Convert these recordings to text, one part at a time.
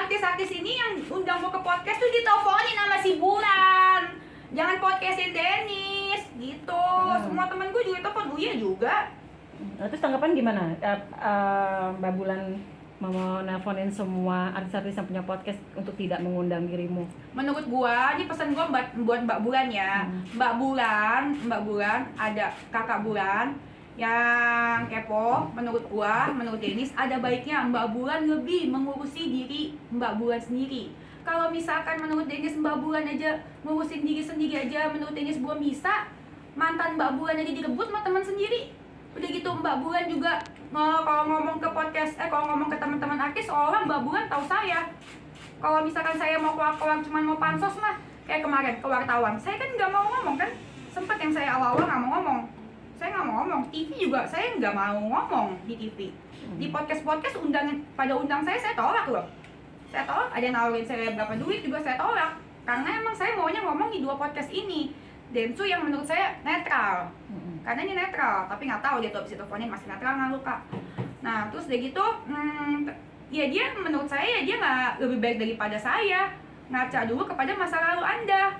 artis-artis ini yang undang gue ke podcast tuh diteleponin sama si Bulan. Jangan podcastin Dennis gitu. Semua temen gue juga telepon, Uya juga. Terus tanggapan gimana? Mbak Bulan mau nelponin semua artis-artis yang punya podcast untuk tidak mengundang dirimu? Menurut gua, ini pesan gua buat Mbak Bulan ya. Mbak Bulan, ada kakak Bulan yang kepo. Menurut gua, menurut Dennis, ada baiknya Mbak Bulan lebih mengurusi diri Mbak Bulan sendiri. Kalau misalkan menurut Dennis Mbak Bulan aja ngurusin diri sendiri aja, menurut Dennis belum bisa, mantan Mbak Bulan aja direbut sama teman sendiri. Udah gitu Mbak Bulan juga kalau ngomong ke podcast, kalau ngomong ke teman-teman artis, orang Mbak Bulan tahu saya. Kalau misalkan saya mau keluar cuma mau pansos mah, kayak kemarin ke wartawan, saya kan nggak mau ngomong kan, sempat yang saya awal-awal nggak mau ngomong. Saya nggak mau ngomong, TV juga saya nggak mau ngomong di TV. Di podcast pada undang saya tolak loh. Saya tolak, ada yang nawarin saya berapa duit juga saya tolak. Karena emang saya maunya ngomong di 2 podcast ini. Densu yang menurut saya netral. Karena ini netral, tapi nggak tahu dia tuh abis teleponnya masih netral nggak luka. Nah terus udah gitu, ya dia menurut saya dia nggak lebih baik daripada saya. Ngaca dulu kepada masa lalu Anda.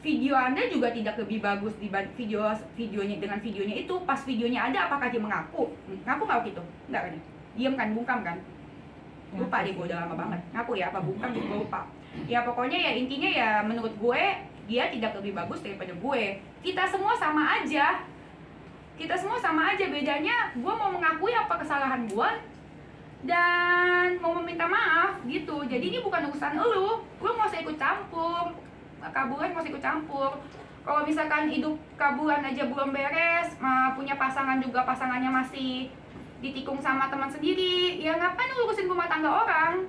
Video Anda juga tidak lebih bagus dibanding videonya dengan videonya itu. Pas videonya ada, apakah dia mengaku? Ngaku nggak gitu? Nggak kan? Diam kan, bungkam kan? Lupa deh, gue udah lama banget. Ngaku ya, apa bungkam gue lupa. Ya pokoknya ya intinya ya menurut gue dia tidak lebih bagus daripada gue. Kita semua sama aja. Bedanya gue mau mengakui apa kesalahan gue dan mau meminta maaf gitu. Jadi ini bukan urusan elu, gue mau ikut campur. Kabulan mau ikut campur. Kalau misalkan hidup Kabulan aja belum beres, punya pasangan juga pasangannya masih ditikung sama teman sendiri, ya ngapain lu urusin rumah tangga orang?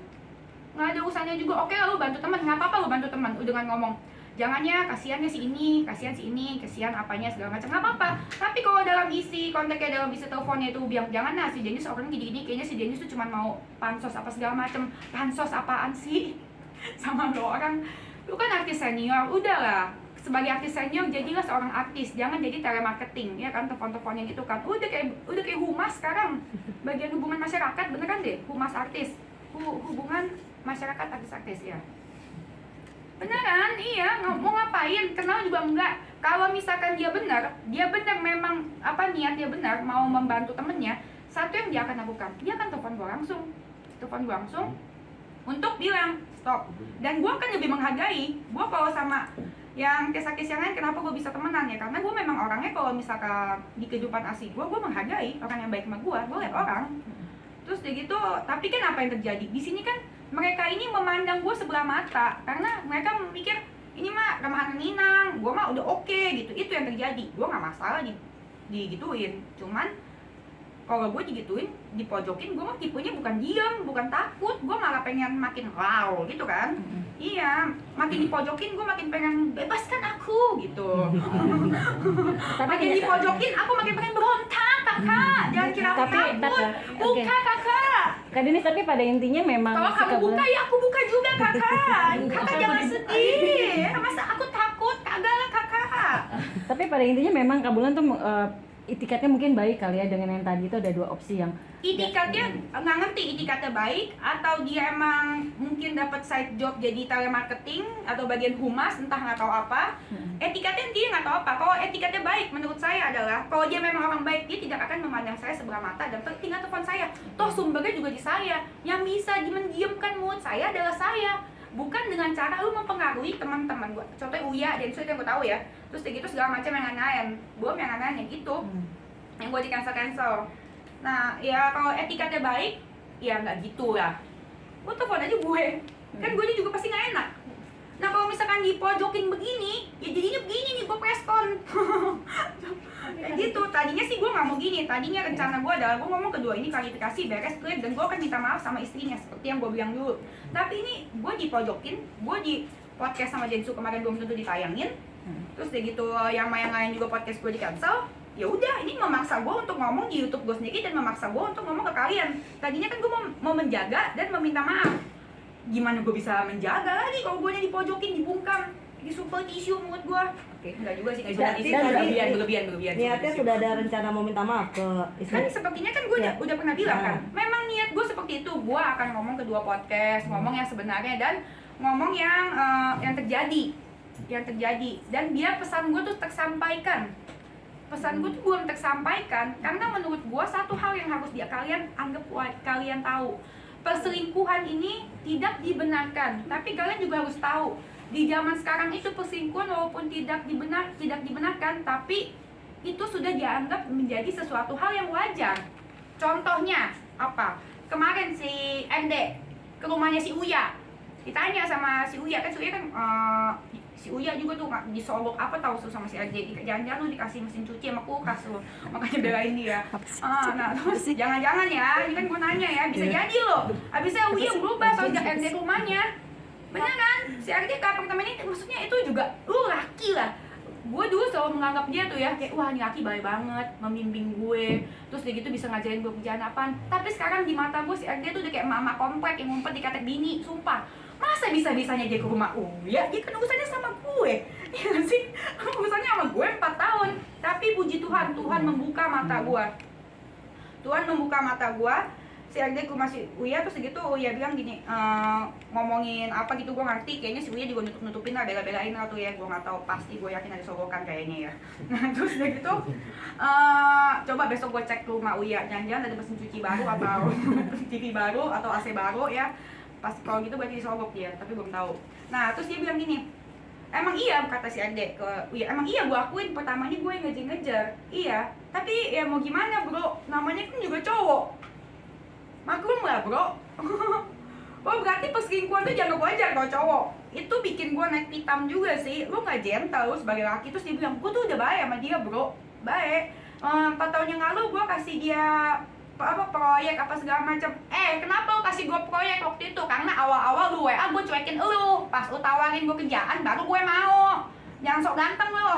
Nggak ada urusannya juga. Oke lu bantu teman, nggak apa-apa lu bantu teman dengan ngomong jangan ya, kasihannya si ini, kasihan apanya segala macam, nggak apa-apa. Tapi kalau dalam isi kontaknya, dalam isi teleponnya itu bilang jangan nah si Dennis orang gini-gini, kayaknya si Dennis tuh cuma mau pansos apa segala macam. Pansos apaan sih? Sama lo orang, lu kan artis senior, udahlah sebagai artis senior jadilah seorang artis, jangan jadi telemarketing ya kan, telepon-telepon yang itu kan udah kayak humas sekarang, bagian hubungan masyarakat beneran deh, humas artis, hubungan masyarakat artis-artis ya. Beneran, iya, mau ngapain, kenal juga enggak. Kalau misalkan dia benar memang niat dia benar mau membantu temennya, satu yang dia akan lakukan, dia akan telepon gue langsung untuk bilang stop. Dan gue akan lebih menghargai, gue kalau sama yang kisah-kisah yang lain kenapa gue bisa temenan ya, karena gue memang orangnya kalau misalkan di kehidupan asli gue menghargai orang yang baik sama gue lihat orang. Terus dia gitu, tapi kan apa yang terjadi di sini kan, mereka ini memandang gue sebelah mata karena mereka mikir ini mah remahan Minang, gue mah udah oke gitu. Itu yang terjadi. Gue nggak masalah digituin, cuman kalau gue digituin, dipojokin, gue mah tipenya bukan diam, bukan takut, gue malah pengen makin wow gitu kan. Iya, makin dipojokin gue makin pengen bebaskan aku gitu. Makin dipojokin aku makin pengen berontak, kakak. Jangan kira aku takut. Buka kakak. Kak Dennis, tapi pada intinya memang kalau kamu buka ya aku buka juga kakak. Kakak jangan sedih. Masa aku takut? Kagak lah kakak. Tapi pada intinya memang Kak Bulan tuh itikatnya mungkin baik kali ya, dengan yang tadi itu ada 2 opsi yang itikatnya nggak ngerti itikatnya baik atau dia emang mungkin dapat side job jadi telemarketing atau bagian humas entah nggak tahu apa. Etikatnya dia nggak tahu apa. Kalau etikatnya baik menurut saya adalah kalau dia memang orang baik, dia tidak akan memandang saya sebelah mata dan tinggal telepon saya. Toh sumbernya juga di saya. Yang bisa mendiamkan mulut saya adalah saya, bukan dengan cara lu mempengaruhi teman-teman gue. Contohnya Uya, Densu yang gue tahu ya. Terus kayak gitu segala macam yang nganain, belum yang nganain yang gitu, yang gue di cancel. Nah ya kalau etikatnya baik, ya nggak gitu lah. Gue telepon aja gue, kan gue juga pasti nggak enak. Nah kalau misalkan dipojokin begini, ya jadinya begini nih gue preskon. Kayak gitu. Tadinya sih gue nggak mau gini. Tadinya rencana gue adalah gue ngomong kedua ini klarifikasi beres clear dan gue akan minta maaf sama istrinya seperti yang gue bilang dulu. Tapi ini gue dipojokin, gue di podcast sama Densu kemarin belum tentu ditayangin. Terus kayak gitu yang lain juga podcast gue di cancel. Ya udah, ini memaksa gue untuk ngomong di YouTube gue sendiri dan memaksa gue untuk ngomong ke kalian. Tadinya kan gue mau menjaga dan meminta maaf. Gimana gue bisa menjaga lagi kalau gue dipojokin, dibungkam? Di super tisu mulut gue. Oke. Enggak juga sih, Dan- berlebihan. Niatnya sudah ada rencana mau minta maaf ke Kan istri. sepertinya kan gue Ya. udah pernah bilang kan, Nah. memang niat gue seperti itu. Gue akan ngomong ke 2 podcast, ngomong yang sebenarnya dan ngomong yang terjadi, dan biar pesan gue tuh tersampaikan. Pesan gue tuh belum tersampaikan karena menurut gue satu hal yang harus kalian anggap, kalian tahu, perselingkuhan ini tidak dibenarkan. Tapi kalian juga harus tahu, di zaman sekarang itu perselingkuhan walaupun tidak dibenarkan, tapi itu sudah dianggap menjadi sesuatu hal yang wajar. Contohnya apa? Kemarin si ND ke rumahnya si Uya, ditanya sama si Uya, kan si Uya kan si Uya juga tuh disogok apa tahu tuh sama si ND, jangan-jangan lu dikasih mesin cuci sama kulkas lu, makanya belain dia. Nah terus jangan-jangan ya, ini kan gue nanya ya, bisa jadi loh abisnya Uya berubah soal ND rumahnya. Bener kan? Si RD ke apartemen ini maksudnya itu juga lu laki lah. Gue dulu selalu menganggap dia tuh ya kayak wah ini laki baik banget, membimbing gue, terus dia gitu bisa ngajarin gue kerjaan apaan. Tapi sekarang di mata gue si RD tuh udah kayak mama komplek yang ngumpet di katek bini, sumpah. Masa bisa-bisanya dia ke rumah Uya? Dia kan urusannya sama gue, ya gak sih? Urusannya sama gue 4 tahun. Tapi puji Tuhan, Tuhan membuka mata gue. Tuhan membuka mata gue. Si RD ke rumah si Uya, terus segitu Uya bilang gini, ngomongin apa gitu gue ngerti, kayaknya si Uya juga nutup-nutupin lah, bela-belain lah tuh ya, gue gak tahu pasti, gue yakin ada sogokan kayaknya ya. Nah terus udah gitu, coba besok gue cek ke rumah Uya, jangan-jangan ada mesin cuci baru atau TV baru atau AC baru ya. Pas kalau gitu berarti disogok dia, tapi belum tahu. Nah terus dia bilang gini, emang iya, kata si Ade ke Uya, emang iya gue akuin pertamanya gue ngejar-ngejar, iya, tapi ya mau gimana bro, namanya kan juga cowok, maklum lah bro. Oh berarti perselingkuhan tuh jangan wajar kalau cowok. Itu bikin gue naik pitam juga sih, lu gak gentle lu sebagai laki. Terus dia bilang, gue tuh udah baik sama dia bro, baik. 4 tahun yang lalu gue kasih dia proyek apa segala macam. Kenapa lu kasih gue proyek waktu itu? Karena awal-awal lu WA gue cuekin lu, pas lu tawarin gue kerjaan baru gue mau. Jangan sok ganteng lo.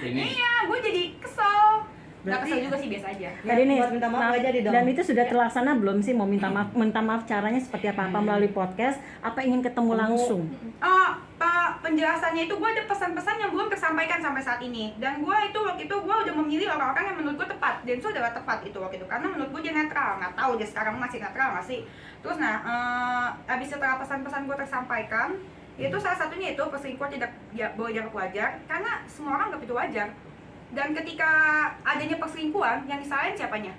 Iya, gue jadi kesel. Gak Berarti- kesel juga sih, biasa aja. Tadi nih, buat minta maaf nggak jadi dong. dan itu sudah terlaksana belum sih? Mau minta maaf caranya seperti apa melalui podcast? Apa ingin ketemu langsung? Penjelasannya itu gue ada pesan-pesan yang belum tersampaikan sampai saat ini, dan gue itu waktu itu gue udah memilih orang-orang yang menurut gue tepat, dan itu adalah tepat itu waktu itu karena menurut gue dia netral. Nggak tahu dia sekarang masih netral nggak sih. Terus abis setelah pesan-pesan gue tersampaikan, itu salah satunya itu perselingkuhan tidak boleh dianggap wajar karena semua orang anggap itu wajar. Dan ketika adanya perselingkuhan, yang disalahin siapanya?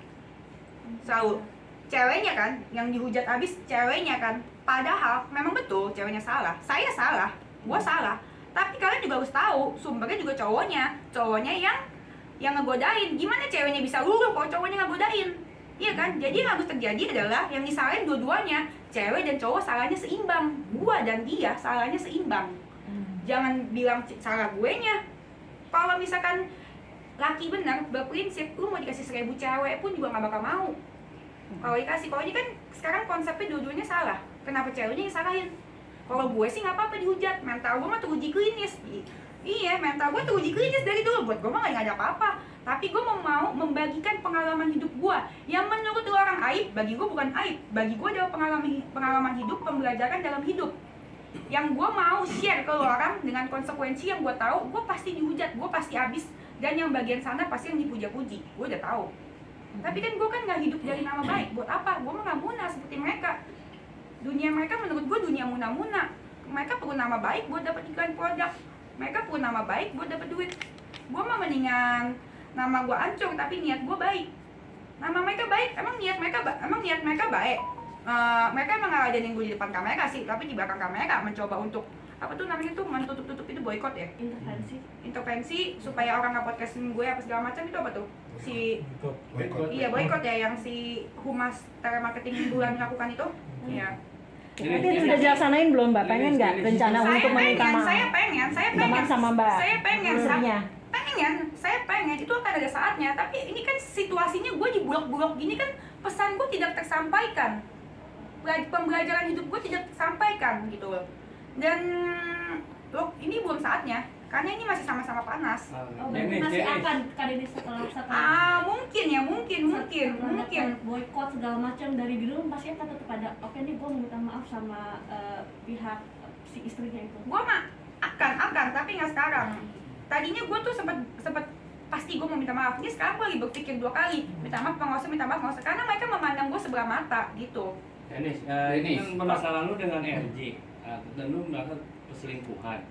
Selalu ceweknya kan, yang dihujat abis ceweknya kan. Padahal memang betul ceweknya salah, saya salah, gua salah. Tapi kalian juga harus tahu, sumbernya juga cowoknya yang ngegodain. Gimana ceweknya bisa luluh kalau cowoknya ngegodain? Iya kan? Jadi yang harus terjadi adalah yang disalahin dua-duanya, cewek dan cowok salahnya seimbang. Gua dan dia salahnya seimbang. Jangan bilang salah gue nya. Kalau misalkan laki benar berprinsip, lu mau dikasih 1000 cewek pun juga gak bakal mau. Kalau dikasih, kalau ini kan sekarang konsepnya dua-duanya salah. Kenapa ceweknya yang salahin? Kalau gue sih nggak apa-apa dihujat, mental gue mah teruji klinis. Iya, mental gue teruji klinis dari dulu. Buat gue mah gak ada apa-apa. Tapi gue mau membagikan pengalaman hidup gue yang menurut orang aib, bagi gue bukan aib. Bagi gue adalah pengalaman hidup, pembelajaran dalam hidup. Yang gue mau share ke orang dengan konsekuensi yang gue tahu, gue pasti dihujat, gue pasti habis. Dan yang bagian sana pasti yang dipuja-puji, gue udah tahu. Tapi kan gue kan nggak hidup dari nama baik. Buat apa? Gue mah nggak muna seperti mereka. Dunia mereka menurut gue dunia muna-muna. Mereka perlu nama baik buat dapat iklan produk. Mereka perlu nama baik buat dapat duit. Gue mah mendingan nama gue hancur tapi niat gue baik. Nama mereka baik, emang niat mereka baik. Mereka emang ngeladenin gue di depan kamera sih, tapi di belakang kamera mencoba untuk apa tuh namanya tuh menutup-tutup itu boykot ya? Intervensi supaya orang nggak podcastin gue apa segala macam. Itu apa tuh? Iya boykot ya, yang si humas telemarketing bulan melakukan itu. Iya. Tapi itu sudah dilaksanain belum Mbak? Pengen nggak rencana untuk meminta maaf? Saya pengen sama Mbak istrinya. Saya pengen, itu akan ada saatnya. Tapi ini kan situasinya gue di bulok-bulok gini kan, pesan gue tidak tersampaikan, pembelajaran hidup gue tidak tersampaikan gitu loh. Dan loh, ini belum saatnya. karena ini masih sama-sama panas. Oh, berarti masih akan Kak Denis setelah Mungkin ya, mungkin. boykot segala macam dari dulu pasti akan tetap ada. Oke nih, gue minta maaf sama pihak si istrinya itu. Gue mah akan, tapi nggak sekarang. Tadinya gue tuh sempet pasti gue mau minta maaf. Ini sekarang gue lagi berpikir 2 kali. Minta maaf, nggak usah. Karena mereka memandang gue sebelah mata gitu. Denis, ini kan permasalahan lu dengan RJ dan lu merasa perselingkuhan.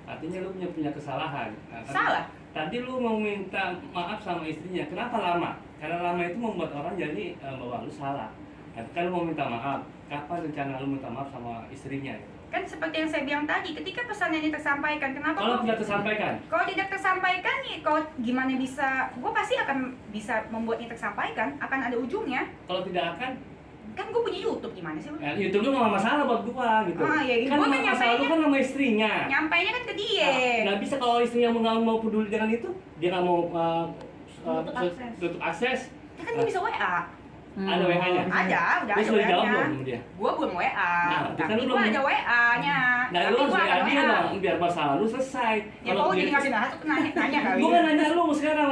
Artinya lu punya kesalahan. Salah. Tadi lu mau minta maaf sama istrinya. Kenapa lama? Karena lama itu membuat orang jadi bahwa lu salah. Tapi kalau mau minta maaf, kapan rencana lu minta maaf sama istrinya? Kan seperti yang saya bilang tadi, ketika pesan ini tersampaikan, kenapa Kalau tidak tersampaikan? Kalau tidak tersampaikan nih, kalau gimana bisa, gue pasti akan bisa membuat ini tersampaikan, akan ada ujungnya. Kalau tidak akan, Kan gue punya YouTube, gimana sih lu? YouTube lu nggak masalah buat gua gitu. Ya, Kan gua kan masalah lu kan sama istrinya. nyampainya kan ke dia. Nggak bisa kalau istrinya nggak mau peduli dengan itu, dia nggak mau tutup akses. Ya kan gue bisa WA. Ada WA-nya? Ada, udah Terus ada lu jawab WA-nya. belum sama dia? Gue belum WA, Nah, tapi kan gue belum. ada WA-nya. Nah, Tapi lu harus gua WA akan dia WA. dong, biar masalah lu selesai. Ya kok jadi ngasih masuk nanya kali. Gua kan nanya lu sekarang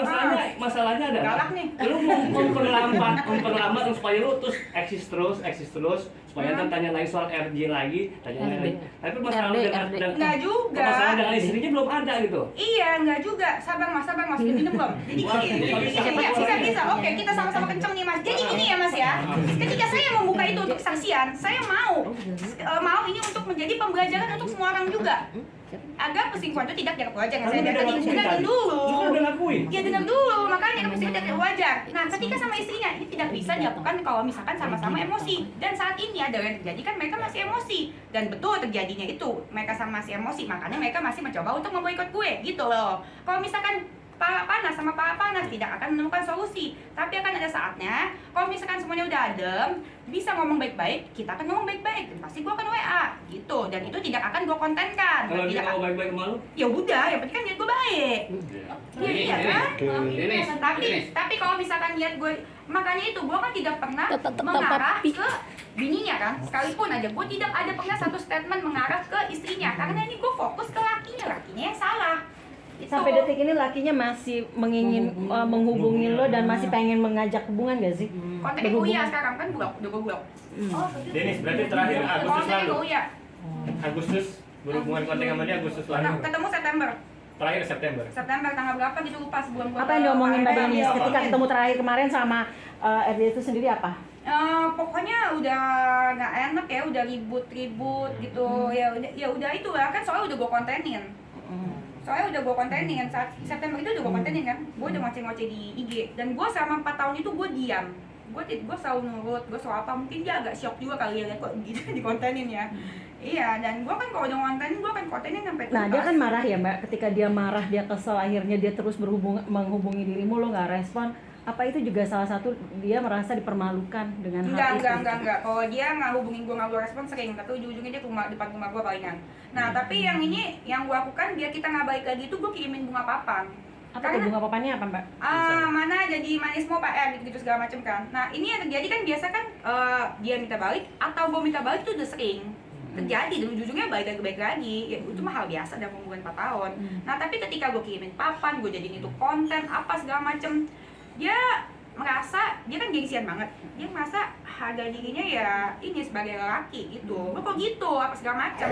masalahnya ada. Galak nih. Lu mau memperlambat supaya lu terus eksis terus supaya ntar tanya lagi soal RJ lagi, tanya lagi. Tapi masalah lu dengan Nggak juga. masalah dengan istrinya belum ada gitu. Iya, nggak juga. Sabar mas, udah minum belum? Jadi gini, bisa. Oke, kita sama-sama kenceng nih mas. Jadi gini ya mas ya. Ketika saya membuka itu untuk kesaksian, saya mau ini untuk menjadi pembelajaran untuk semua orang juga. Agar perselingkuhan itu tidak dianggap wajar. Saya bilang tadi, dengar dulu. Lu kan udah ngakuin. Ya dengar dulu, makanya perselingkuhan tidak wajar. Nah, ketika sama istrinya ini tidak bisa dilakukan kalau misalkan sama-sama emosi. Dan saat ini adalah yang terjadi kan mereka masih emosi. Dan betul terjadinya itu, mereka masih emosi. Makanya mereka masih mencoba untuk memboikot gue, gitu loh. Kalau misalkan para panas tidak akan menemukan solusi, tapi akan ada saatnya kalau misalkan semuanya udah adem, bisa ngomong baik-baik, kita akan ngomong baik-baik dan pasti gue akan WA gitu, dan itu tidak akan gue kontenkan. Kalau dia mau baik-baik sama lu, Ya udah, yang penting kan niat gue baik. Iya kan? Tapi kalau misalkan niat gue, makanya itu gue kan tidak pernah mengarah ke bininya kan, sekalipun aja gue tidak ada pernah satu statement mengarah ke istrinya, karena ini gue fokus ke lakinya yang salah. Sampai detik ini lakinya masih menghubungi lo dan masih pengen mengajak hubungan gak sih? Kontaknya gue ya sekarang kan udah gue blok. Denis, berarti terakhir Agustus Kontaknya lalu. gue ya. Agustus berhubungan kontak sama dia Agustus lalu. Ketemu September Terakhir September. tanggal berapa gitu lupa sebelum gue. Apa yang diomongin Mbak Denis ketika ketemu terakhir kemarin sama RD itu sendiri apa? Pokoknya udah nggak enak ya, udah ribut gitu. Ya udah itu lah kan, soalnya udah gue kontenin. Saat September itu udah gue kontenin kan, gue udah ngoceh-ngoceh di IG, dan gue selama 4 tahun itu gue diam, gue selalu nurut, gue selalu apa, mungkin dia agak shock juga kali ya lihat kok gitu dikontenin ya. Iya, dan gue kan kalau udah ngontenin, gue akan kontenin sampai tuntas. Nah dia kan marah ya Mbak, ketika dia marah, dia kesel, akhirnya dia terus menghubungi dirimu, lo nggak respon. Apa itu juga salah satu dia merasa dipermalukan dengan hal itu? Enggak. Kalau dia nggak hubungin gue, nggak gue respon sering, tapi ujung-ujungnya dia depan rumah gue palingan. Nah, tapi yang ini, yang gue lakukan, biar kita nggak balik lagi itu gue kirimin bunga papan. Apa tuh bunga papannya apa Mbak? Mana jadi manismu Pak gitu segala macam kan. Nah, ini yang terjadi kan biasa kan dia minta balik atau gue minta balik itu udah sering terjadi, dan ujung-ujungnya balik lagi. Ya, itu mah hal biasa dalam hubungan 4 tahun. Nah, tapi ketika gue kirimin papan, gue jadiin itu konten apa segala macam, dia merasa, dia kan gengsian banget, dia merasa harga dirinya ya ini sebagai lelaki gitu, lo kok gitu apa segala macam.